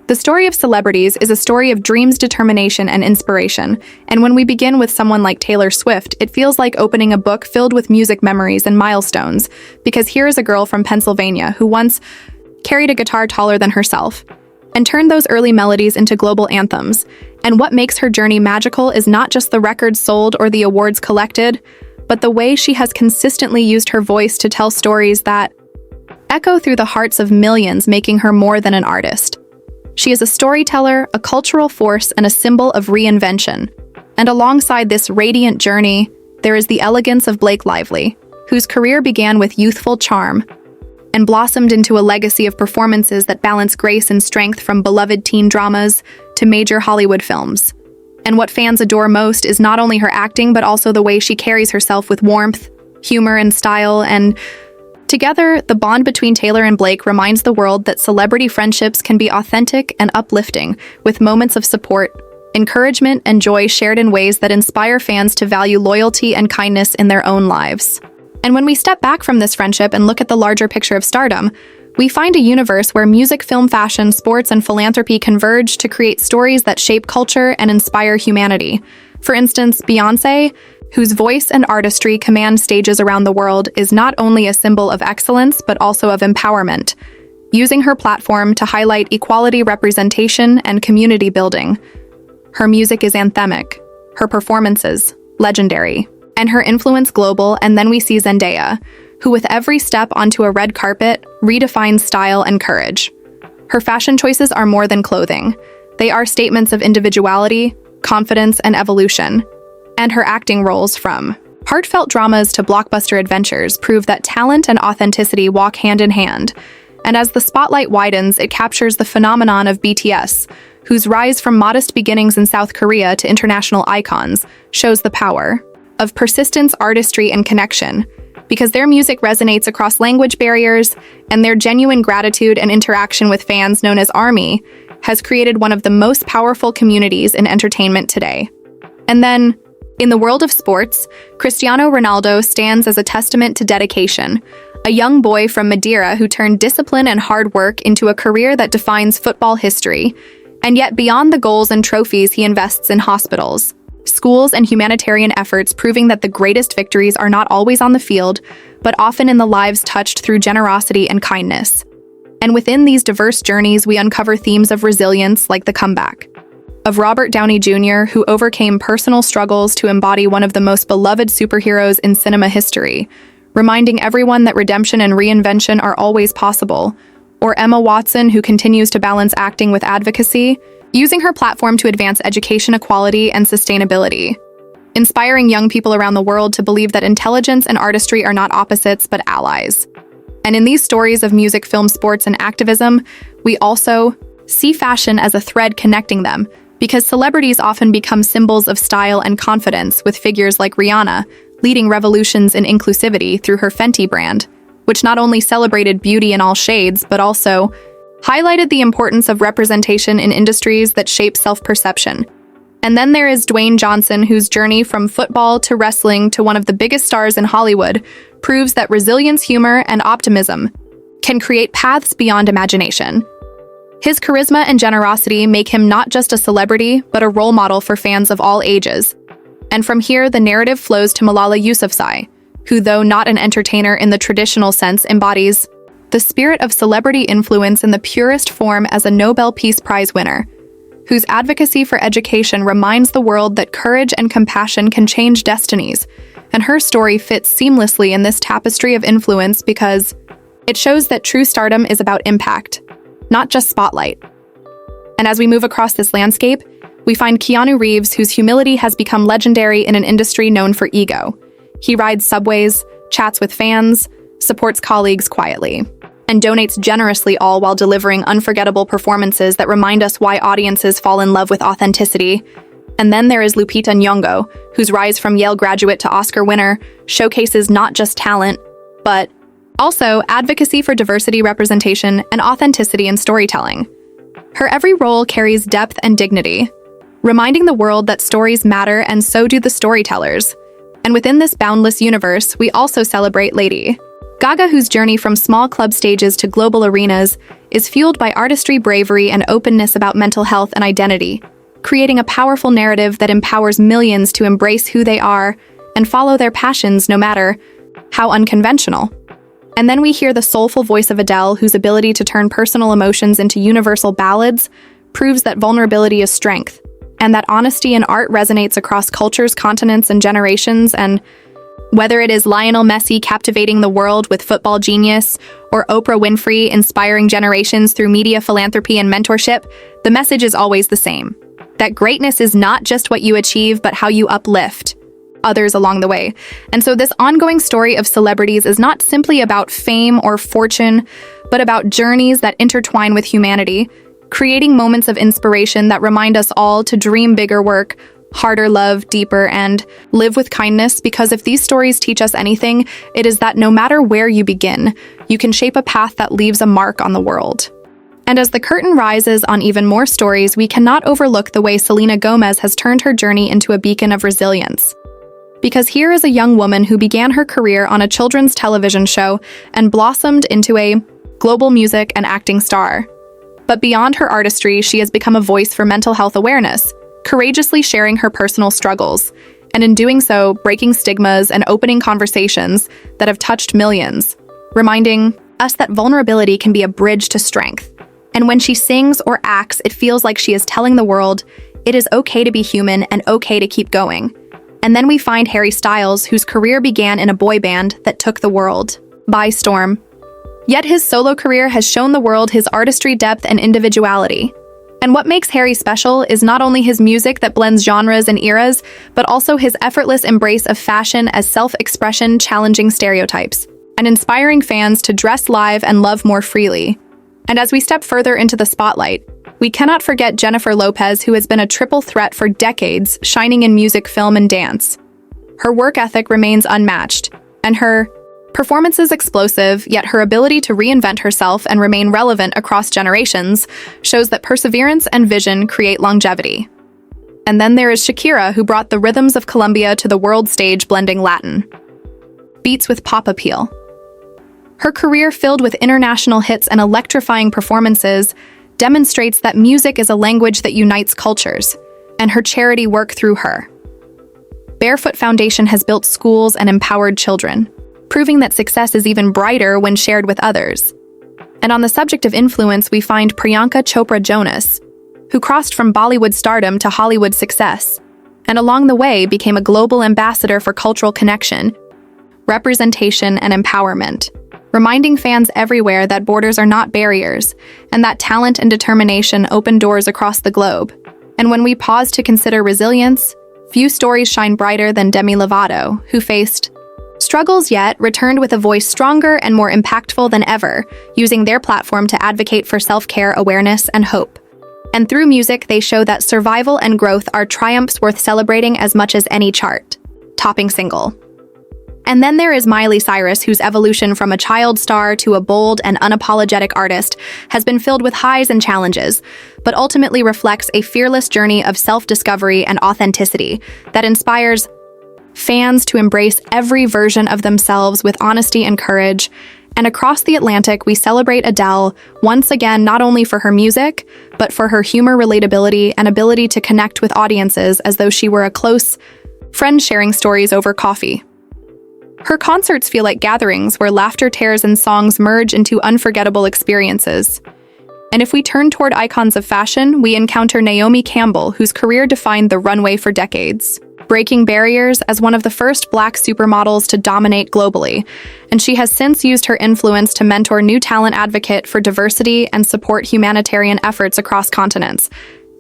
The story of celebrities is a story of dreams, determination, and inspiration, and when we begin with someone like Taylor Swift, it feels like opening a book filled with music memories and milestones, because here is a girl from Pennsylvania who once carried a guitar taller than herself and turned those early melodies into global anthems. And what makes her journey magical is not just the records sold or the awards collected, but the way she has consistently used her voice to tell stories that echo through the hearts of millions, making her more than an artist. She is a storyteller, a cultural force, and a symbol of reinvention. And alongside this radiant journey, there is the elegance of Blake Lively, whose career began with youthful charm and blossomed into a legacy of performances that balance grace and strength, from beloved teen dramas to major Hollywood films. And what fans adore most is not only her acting, but also the way she carries herself with warmth, humor, and style. And together, the bond between Taylor and Blake reminds the world that celebrity friendships can be authentic and uplifting, with moments of support, encouragement, and joy shared in ways that inspire fans to value loyalty and kindness in their own lives. And when we step back from this friendship and look at the larger picture of stardom, we find a universe where music, film, fashion, sports, and philanthropy converge to create stories that shape culture and inspire humanity. For instance, Beyoncé, whose voice and artistry command stages around the world, is not only a symbol of excellence, but also of empowerment, using her platform to highlight equality, representation, and community building. Her music is anthemic, her performances legendary, and her influence global. And then we see Zendaya, who with every step onto a red carpet redefines style and courage. Her fashion choices are more than clothing. They are statements of individuality, confidence, and evolution. And her acting roles, from heartfelt dramas to blockbuster adventures, prove that talent and authenticity walk hand in hand. And as the spotlight widens, it captures the phenomenon of BTS, whose rise from modest beginnings in South Korea to international icons shows the power of persistence, artistry, and connection, because their music resonates across language barriers, and their genuine gratitude and interaction with fans, known as ARMY, has created one of the most powerful communities in entertainment today. And then, in the world of sports, Cristiano Ronaldo stands as a testament to dedication, a young boy from Madeira who turned discipline and hard work into a career that defines football history. And yet, beyond the goals and trophies, he invests in hospitals, schools, and humanitarian efforts, proving that the greatest victories are not always on the field, but often in the lives touched through generosity and kindness. And within these diverse journeys, we uncover themes of resilience, like the comeback of Robert Downey Jr., who overcame personal struggles to embody one of the most beloved superheroes in cinema history, reminding everyone that redemption and reinvention are always possible. Or Emma Watson, who continues to balance acting with advocacy, using her platform to advance education equality and sustainability, inspiring young people around the world to believe that intelligence and artistry are not opposites, but allies. And in these stories of music, film, sports, and activism, we also see fashion as a thread connecting them, because celebrities often become symbols of style and confidence, with figures like Rihanna leading revolutions in inclusivity through her Fenty brand, which not only celebrated beauty in all shades, but also highlighted the importance of representation in industries that shape self-perception. And then there is Dwayne Johnson, whose journey from football to wrestling to one of the biggest stars in Hollywood proves that resilience, humor, and optimism can create paths beyond imagination. His charisma and generosity make him not just a celebrity, but a role model for fans of all ages. And from here, the narrative flows to Malala Yousafzai, who, though not an entertainer in the traditional sense, embodies the spirit of celebrity influence in the purest form as a Nobel Peace Prize winner, whose advocacy for education reminds the world that courage and compassion can change destinies. And her story fits seamlessly in this tapestry of influence because it shows that true stardom is about impact, not just spotlight. And as we move across this landscape, we find Keanu Reeves, whose humility has become legendary in an industry known for ego. He rides subways, chats with fans, supports colleagues quietly, and donates generously, all while delivering unforgettable performances that remind us why audiences fall in love with authenticity. And then there is Lupita Nyong'o, whose rise from Yale graduate to Oscar winner showcases not just talent, but also advocacy for diversity, representation, and authenticity in storytelling. Her every role carries depth and dignity, reminding the world that stories matter, and so do the storytellers. And within this boundless universe, we also celebrate Lady Gaga, whose journey from small club stages to global arenas is fueled by artistry, bravery, and openness about mental health and identity, creating a powerful narrative that empowers millions to embrace who they are and follow their passions no matter how unconventional. And then we hear the soulful voice of Adele, whose ability to turn personal emotions into universal ballads proves that vulnerability is strength, and that honesty in art resonates across cultures, continents, and generations. And whether it is Lionel Messi captivating the world with football genius, or Oprah Winfrey inspiring generations through media, philanthropy, and mentorship, the message is always the same: that greatness is not just what you achieve, but how you uplift others along the way. And so this ongoing story of celebrities is not simply about fame or fortune, but about journeys that intertwine with humanity, creating moments of inspiration that remind us all to dream bigger, work harder, love deeper, and live with kindness. Because if these stories teach us anything, it is that no matter where you begin, you can shape a path that leaves a mark on the world. And as the curtain rises on even more stories, we cannot overlook the way Selena Gomez has turned her journey into a beacon of resilience. Because here is a young woman who began her career on a children's television show and blossomed into a global music and acting star. But beyond her artistry, she has become a voice for mental health awareness, courageously sharing her personal struggles, and in doing so, breaking stigmas and opening conversations that have touched millions, reminding us that vulnerability can be a bridge to strength. And when she sings or acts, it feels like she is telling the world it is okay to be human and okay to keep going. And then we find Harry Styles, whose career began in a boy band that took the world by storm. Yet his solo career has shown the world his artistry, depth, and individuality. And what makes Harry special is not only his music that blends genres and eras, but also his effortless embrace of fashion as self-expression, challenging stereotypes, and inspiring fans to dress live and love more freely. And as we step further into the spotlight, we cannot forget Jennifer Lopez, who has been a triple threat for decades, shining in music, film, and dance. Her work ethic remains unmatched, and her performance is explosive, yet her ability to reinvent herself and remain relevant across generations shows that perseverance and vision create longevity. And then there is Shakira, who brought the rhythms of Colombia to the world stage, blending Latin beats with pop appeal. Her career, filled with international hits and electrifying performances, demonstrates that music is a language that unites cultures, and her charity work through her Barefoot Foundation has built schools and empowered children, proving that success is even brighter when shared with others. And on the subject of influence, we find Priyanka Chopra Jonas, who crossed from Bollywood stardom to Hollywood success, and along the way became a global ambassador for cultural connection, representation, and empowerment, reminding fans everywhere that borders are not barriers, and that talent and determination open doors across the globe. And when we pause to consider resilience, few stories shine brighter than Demi Lovato, who faced struggles yet returned with a voice stronger and more impactful than ever, using their platform to advocate for self-care, awareness, and hope. And through music, they show that survival and growth are triumphs worth celebrating as much as any chart-topping single. And then there is Miley Cyrus, whose evolution from a child star to a bold and unapologetic artist has been filled with highs and challenges, but ultimately reflects a fearless journey of self-discovery and authenticity that inspires fans to embrace every version of themselves with honesty and courage. And across the Atlantic, we celebrate Adele once again, not only for her music, but for her humor, relatability, and ability to connect with audiences as though she were a close friend sharing stories over coffee. Her concerts feel like gatherings where laughter, tears, and songs merge into unforgettable experiences. And if we turn toward icons of fashion, we encounter Naomi Campbell, whose career defined the runway for decades, breaking barriers as one of the first Black supermodels to dominate globally. And she has since used her influence to mentor new talent, advocate for diversity, and support humanitarian efforts across continents.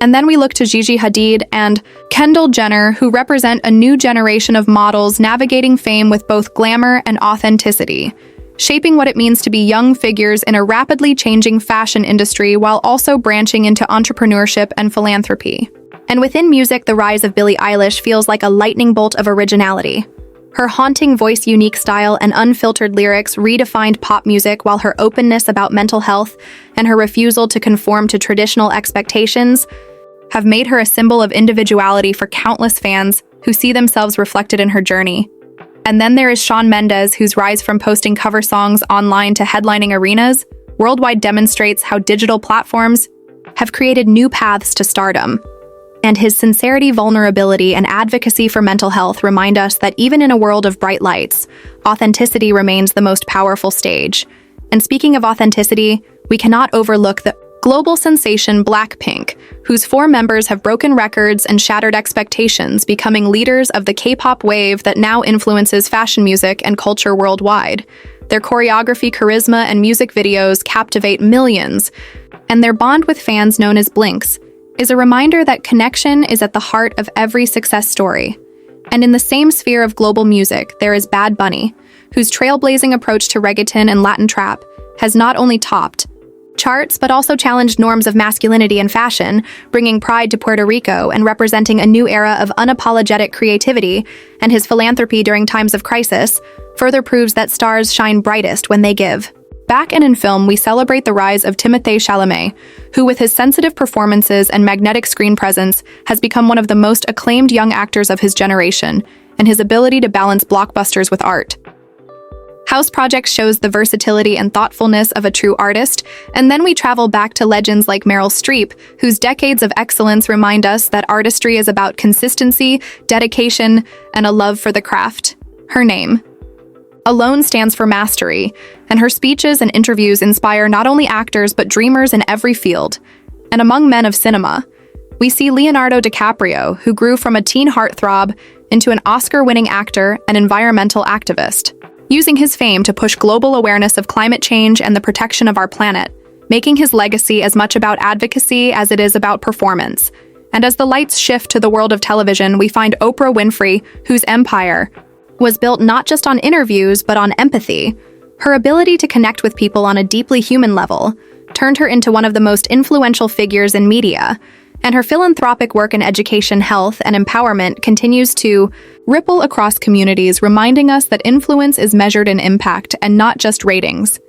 And then we look to Gigi Hadid and Kendall Jenner, who represent a new generation of models navigating fame with both glamour and authenticity, shaping what it means to be young figures in a rapidly changing fashion industry while also branching into entrepreneurship and philanthropy. And within music, the rise of Billie Eilish feels like a lightning bolt of originality. Her haunting voice, unique style, and unfiltered lyrics redefined pop music, while her openness about mental health and her refusal to conform to traditional expectations have made her a symbol of individuality for countless fans who see themselves reflected in her journey. And then there is Shawn Mendes, whose rise from posting cover songs online to headlining arenas worldwide demonstrates how digital platforms have created new paths to stardom. And his sincerity, vulnerability, and advocacy for mental health remind us that even in a world of bright lights, authenticity remains the most powerful stage. And speaking of authenticity, we cannot overlook the global sensation Blackpink, whose 4 members have broken records and shattered expectations, becoming leaders of the K-pop wave that now influences fashion music and culture worldwide. Their choreography, charisma, and music videos captivate millions, and their bond with fans, known as Blinks, is a reminder that connection is at the heart of every success story. And in the same sphere of global music, there is Bad Bunny, whose trailblazing approach to reggaeton and Latin trap has not only topped charts but also challenged norms of masculinity and fashion, bringing pride to Puerto Rico and representing a new era of unapologetic creativity. And his philanthropy during times of crisis further proves that stars shine brightest when they give. Back and in film, we celebrate the rise of Timothée Chalamet, who with his sensitive performances and magnetic screen presence has become one of the most acclaimed young actors of his generation, and his ability to balance blockbusters with art. House Project shows the versatility and thoughtfulness of a true artist, and then we travel back to legends like Meryl Streep, whose decades of excellence remind us that artistry is about consistency, dedication, and a love for the craft. Her name alone stands for mastery, and her speeches and interviews inspire not only actors but dreamers in every field. And among men of cinema, we see Leonardo DiCaprio, who grew from a teen heartthrob into an Oscar-winning actor and environmental activist, using his fame to push global awareness of climate change and the protection of our planet, making his legacy as much about advocacy as it is about performance. And as the lights shift to the world of television, we find Oprah Winfrey, whose empire was built not just on interviews, but on empathy. Her ability to connect with people on a deeply human level turned her into one of the most influential figures in media, and her philanthropic work in education, health, and empowerment continues to ripple across communities, reminding us that influence is measured in impact and not just ratings.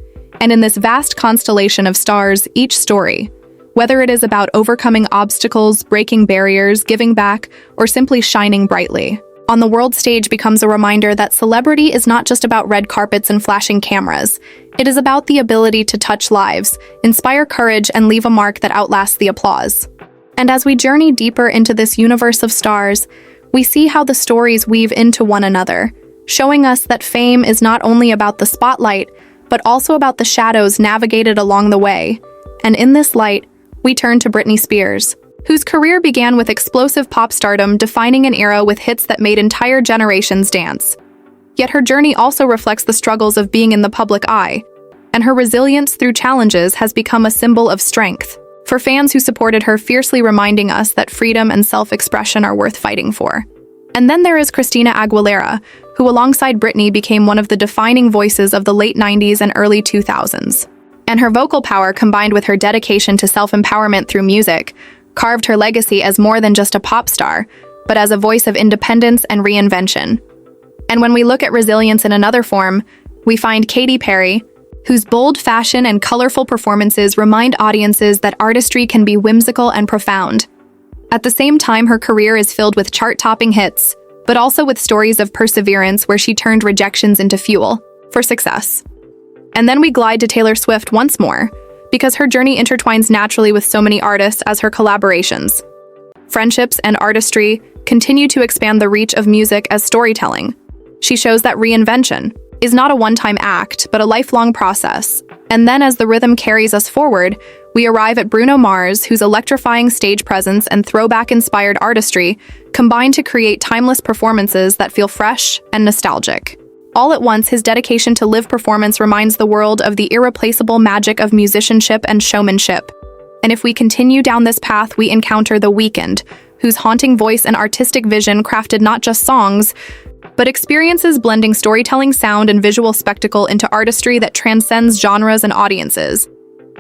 And in this vast constellation of stars, each story, whether it is about overcoming obstacles, breaking barriers, giving back, or simply shining brightly on the world stage, becomes a reminder that celebrity is not just about red carpets and flashing cameras. It is about the ability to touch lives, inspire courage, and leave a mark that outlasts the applause. And as we journey deeper into this universe of stars, we see how the stories weave into one another, showing us that fame is not only about the spotlight, but also about the shadows navigated along the way. And in this light, we turn to Britney Spears, whose career began with explosive pop stardom, defining an era with hits that made entire generations dance. Yet her journey also reflects the struggles of being in the public eye, and her resilience through challenges has become a symbol of strength for fans who supported her, fiercely reminding us that freedom and self-expression are worth fighting for. And then there is Christina Aguilera, who alongside Britney became one of the defining voices of the late 90s and early 2000s. And her vocal power, combined with her dedication to self-empowerment through music, carved her legacy as more than just a pop star, but as a voice of independence and reinvention. And when we look at resilience in another form, we find Katy Perry, whose bold fashion and colorful performances remind audiences that artistry can be whimsical and profound. At the same time, her career is filled with chart-topping hits, but also with stories of perseverance where she turned rejections into fuel for success. And then we glide to Taylor Swift once more, because her journey intertwines naturally with so many artists as her collaborations, friendships, and artistry continue to expand the reach of music as storytelling. She shows that reinvention is not a one-time act, but a lifelong process. And then as the rhythm carries us forward, we arrive at Bruno Mars, whose electrifying stage presence and throwback-inspired artistry combine to create timeless performances that feel fresh and nostalgic. All at once, his dedication to live performance reminds the world of the irreplaceable magic of musicianship and showmanship. And if we continue down this path, we encounter The Weeknd, whose haunting voice and artistic vision crafted not just songs, but experiences blending storytelling, sound, and visual spectacle into artistry that transcends genres and audiences.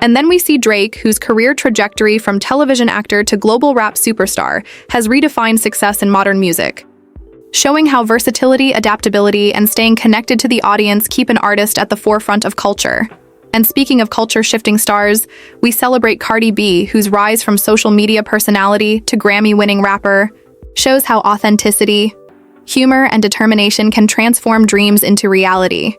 And then we see Drake, whose career trajectory from television actor to global rap superstar has redefined success in modern music, showing how versatility, adaptability, and staying connected to the audience keep an artist at the forefront of culture. And speaking of culture-shifting stars, we celebrate Cardi B, whose rise from social media personality to Grammy-winning rapper shows how authenticity, humor, and determination can transform dreams into reality.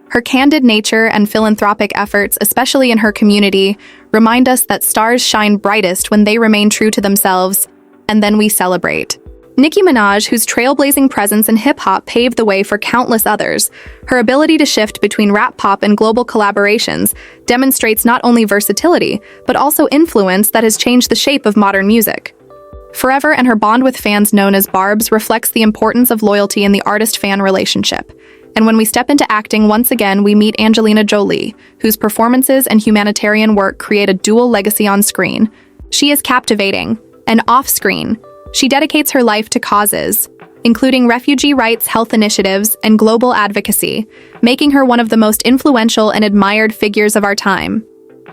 Her candid nature and philanthropic efforts, especially in her community, remind us that stars shine brightest when they remain true to themselves, and then we celebrate. Nicki Minaj, whose trailblazing presence in hip-hop paved the way for countless others, her ability to shift between rap pop and global collaborations demonstrates not only versatility, but also influence that has changed the shape of modern music. Forever and her bond with fans known as Barbs reflects the importance of loyalty in the artist-fan relationship. And when we step into acting once again, we meet Angelina Jolie, whose performances and humanitarian work create a dual legacy on screen. She is captivating, and off-screen, she dedicates her life to causes, including refugee rights, health initiatives, and global advocacy, making her one of the most influential and admired figures of our time.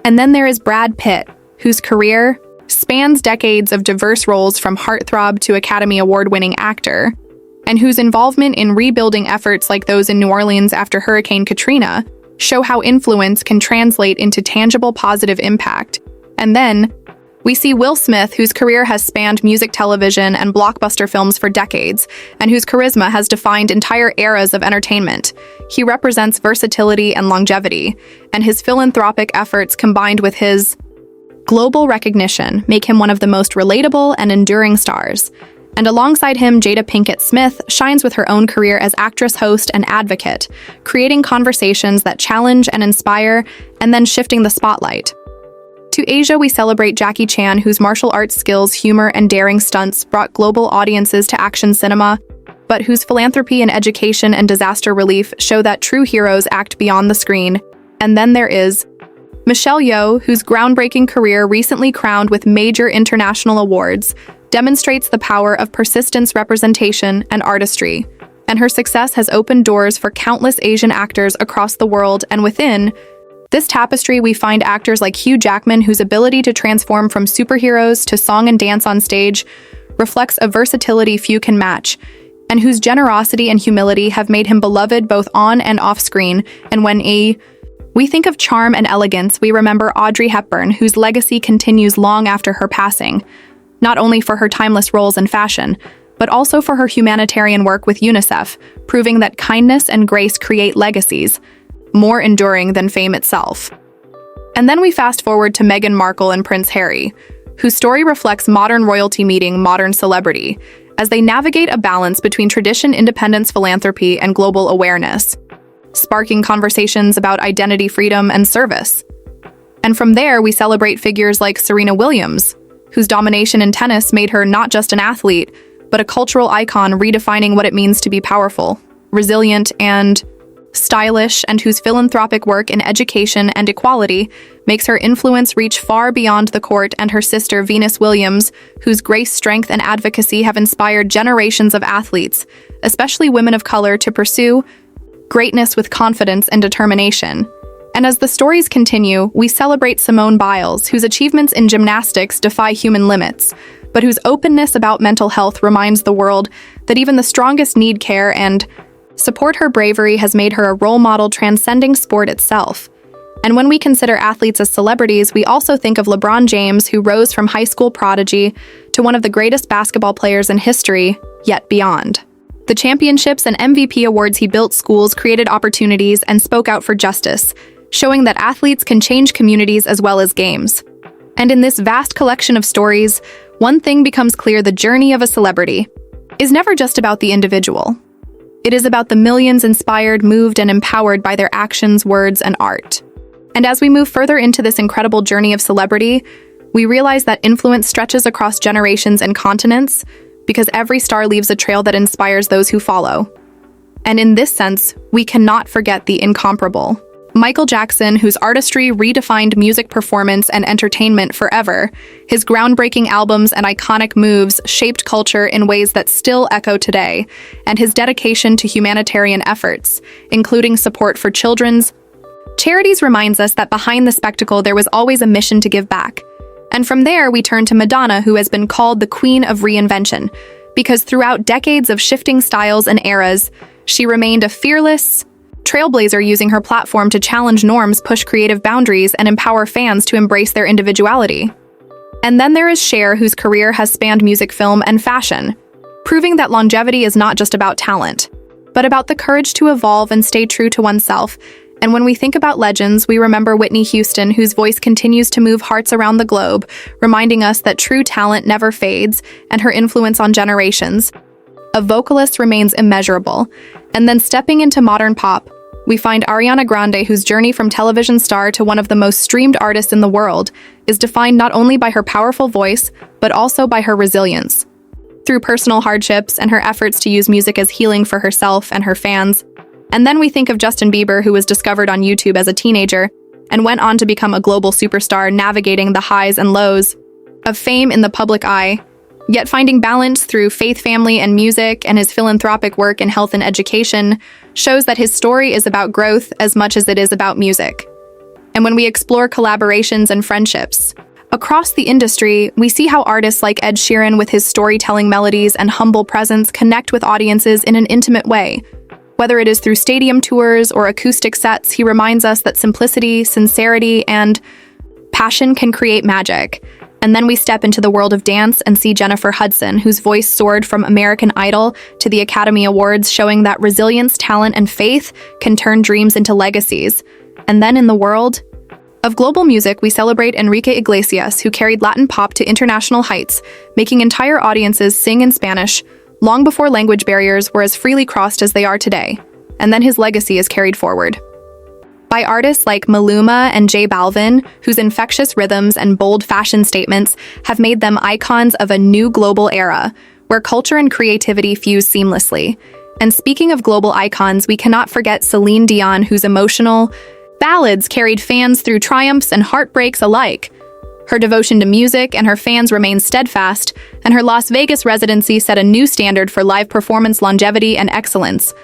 And then there is Brad Pitt, whose career spans decades of diverse roles from heartthrob to Academy Award-winning actor, and whose involvement in rebuilding efforts like those in New Orleans after Hurricane Katrina show how influence can translate into tangible positive impact. And then we see Will Smith, whose career has spanned music, television, and blockbuster films for decades, and whose charisma has defined entire eras of entertainment. He represents versatility and longevity, and his philanthropic efforts combined with his global recognition make him one of the most relatable and enduring stars. And alongside him, Jada Pinkett Smith shines with her own career as actress, host, and advocate, creating conversations that challenge and inspire, and then shifting the spotlight. To Asia, we celebrate Jackie Chan, whose martial arts skills, humor, and daring stunts brought global audiences to action cinema, but whose philanthropy in education and disaster relief show that true heroes act beyond the screen. And then there is Michelle Yeoh, whose groundbreaking career, recently crowned with major international awards, demonstrates the power of persistence, representation, and artistry. And her success has opened doors for countless Asian actors across the world, and within this tapestry, we find actors like Hugh Jackman, whose ability to transform from superheroes to song and dance on stage reflects a versatility few can match, and whose generosity and humility have made him beloved both on and off screen. And when we think of charm and elegance, we remember Audrey Hepburn, whose legacy continues long after her passing, not only for her timeless roles in fashion, but also for her humanitarian work with UNICEF, proving that kindness and grace create legacies more enduring than fame itself. And then we fast forward to Meghan Markle and Prince Harry, whose story reflects modern royalty meeting modern celebrity, as they navigate a balance between tradition, independence, philanthropy, and global awareness, sparking conversations about identity, freedom, and service. And from there, we celebrate figures like Serena Williams, whose domination in tennis made her not just an athlete, but a cultural icon redefining what it means to be powerful, resilient, and stylish, and whose philanthropic work in education and equality makes her influence reach far beyond the court, and her sister Venus Williams, whose grace, strength, and advocacy have inspired generations of athletes, especially women of color, to pursue greatness with confidence and determination. And as the stories continue, we celebrate Simone Biles, whose achievements in gymnastics defy human limits, but whose openness about mental health reminds the world that even the strongest need care, and support. Her bravery has made her a role model transcending sport itself. And when we consider athletes as celebrities, we also think of LeBron James, who rose from high school prodigy to one of the greatest basketball players in history, yet beyond. The championships and MVP awards he built schools, created opportunities, and spoke out for justice, showing that athletes can change communities as well as games. And in this vast collection of stories, one thing becomes clear: the journey of a celebrity is never just about the individual. It is about the millions inspired, moved, and empowered by their actions, words, and art. And as we move further into this incredible journey of celebrity, we realize that influence stretches across generations and continents, because every star leaves a trail that inspires those who follow. And in this sense, we cannot forget the incomparable Michael Jackson, whose artistry redefined music performance and entertainment forever. His groundbreaking albums and iconic moves shaped culture in ways that still echo today, and his dedication to humanitarian efforts, including support for children's charities, reminds us that behind the spectacle there was always a mission to give back. And from there, we turn to Madonna, who has been called the Queen of Reinvention, because throughout decades of shifting styles and eras, she remained a fearless trailblazer, using her platform to challenge norms, push creative boundaries, and empower fans to embrace their individuality. And then there is Cher, whose career has spanned music, film, and fashion, proving that longevity is not just about talent, but about the courage to evolve and stay true to oneself. And when we think about legends, we remember Whitney Houston, whose voice continues to move hearts around the globe, reminding us that true talent never fades and her influence on generations. A vocalist remains immeasurable. And then stepping into modern pop, we find Ariana Grande, whose journey from television star to one of the most streamed artists in the world is defined not only by her powerful voice, but also by her resilience. Through personal hardships and her efforts to use music as healing for herself and her fans. And then we think of Justin Bieber, who was discovered on YouTube as a teenager and went on to become a global superstar, navigating the highs and lows of fame in the public eye, yet finding balance through faith, family, and music, and his philanthropic work in health and education shows that his story is about growth as much as it is about music. And when we explore collaborations and friendships across the industry, we see how artists like Ed Sheeran, with his storytelling melodies and humble presence, connect with audiences in an intimate way. Whether it is through stadium tours or acoustic sets, he reminds us that simplicity, sincerity, and passion can create magic. And then we step into the world of dance and see Jennifer Hudson, whose voice soared from American Idol to the Academy Awards, showing that resilience, talent, and faith can turn dreams into legacies. And then in the world of global music, we celebrate Enrique Iglesias, who carried Latin pop to international heights, making entire audiences sing in Spanish long before language barriers were as freely crossed as they are today. And then his legacy is carried forward by artists like Maluma and J Balvin, whose infectious rhythms and bold fashion statements have made them icons of a new global era, where culture and creativity fuse seamlessly. And speaking of global icons, we cannot forget Celine Dion, whose emotional ballads carried fans through triumphs and heartbreaks alike. Her devotion to music and her fans remained steadfast, and her Las Vegas residency set a new standard for live performance longevity and excellence.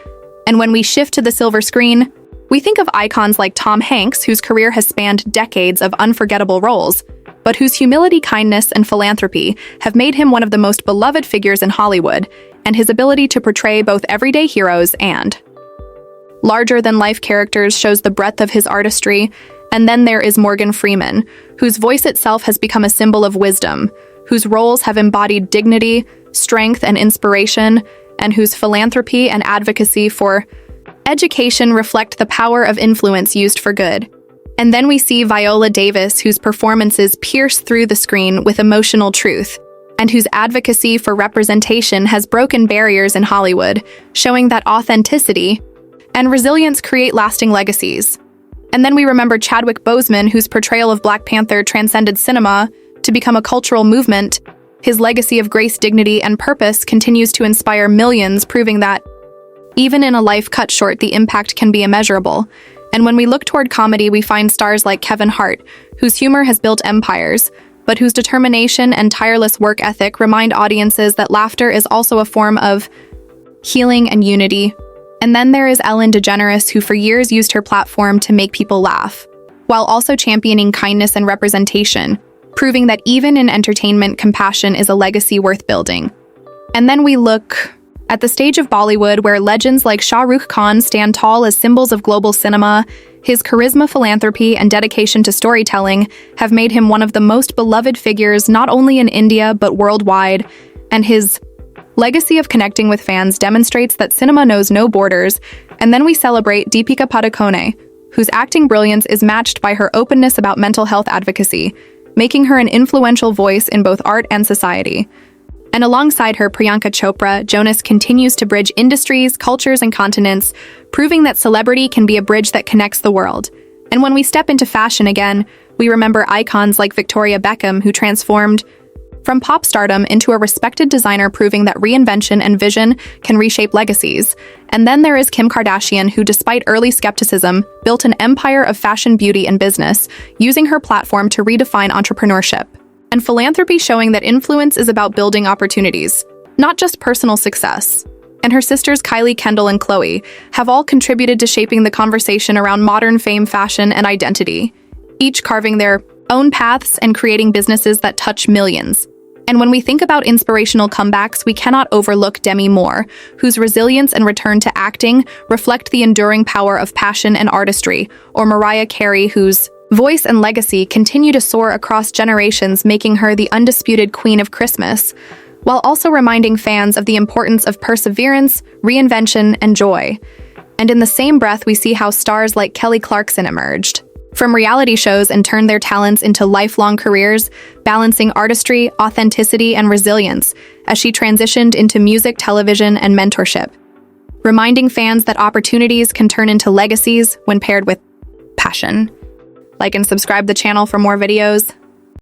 And when we shift to the silver screen, we think of icons like Tom Hanks, whose career has spanned decades of unforgettable roles, but whose humility, kindness, and philanthropy have made him one of the most beloved figures in Hollywood, and his ability to portray both everyday heroes and larger-than-life characters shows the breadth of his artistry. And then there is Morgan Freeman, whose voice itself has become a symbol of wisdom, whose roles have embodied dignity, strength, and inspiration, and whose philanthropy and advocacy for education reflect the power of influence used for good. And then we see Viola Davis, whose performances pierce through the screen with emotional truth, and whose advocacy for representation has broken barriers in Hollywood, showing that authenticity and resilience create lasting legacies. And then we remember Chadwick Boseman, whose portrayal of Black Panther transcended cinema to become a cultural movement. His legacy of grace, dignity, and purpose continues to inspire millions, proving that even in a life cut short, the impact can be immeasurable. And when we look toward comedy, we find stars like Kevin Hart, whose humor has built empires, but whose determination and tireless work ethic remind audiences that laughter is also a form of healing and unity. And then there is Ellen DeGeneres, who for years used her platform to make people laugh, while also championing kindness and representation, proving that even in entertainment, compassion is a legacy worth building. And then we look at the stage of Bollywood, where legends like Shah Rukh Khan stand tall as symbols of global cinema. His charisma, philanthropy, and dedication to storytelling have made him one of the most beloved figures not only in India but worldwide, and his legacy of connecting with fans demonstrates that cinema knows no borders. And then we celebrate Deepika Padukone, whose acting brilliance is matched by her openness about mental health advocacy, making her an influential voice in both art and society. And alongside her, Priyanka Chopra Jonas continues to bridge industries, cultures, and continents, proving that celebrity can be a bridge that connects the world. And when we step into fashion again, we remember icons like Victoria Beckham, who transformed from pop stardom into a respected designer, proving that reinvention and vision can reshape legacies. And then there is Kim Kardashian, who, despite early skepticism, built an empire of fashion, beauty, and business, using her platform to redefine entrepreneurship and philanthropy, showing that influence is about building opportunities, not just personal success. And her sisters Kylie, Kendall, and Khloe have all contributed to shaping the conversation around modern fame, fashion, and identity, each carving their own paths and creating businesses that touch millions. And when we think about inspirational comebacks, we cannot overlook Demi Moore, whose resilience and return to acting reflect the enduring power of passion and artistry, or Mariah Carey, whose voice and legacy continue to soar across generations, making her the undisputed queen of Christmas, while also reminding fans of the importance of perseverance, reinvention, and joy. And in the same breath, we see how stars like Kelly Clarkson emerged from reality shows and turned their talents into lifelong careers, balancing artistry, authenticity, and resilience as she transitioned into music, television, and mentorship, reminding fans that opportunities can turn into legacies when paired with passion. Like and subscribe the channel for more videos.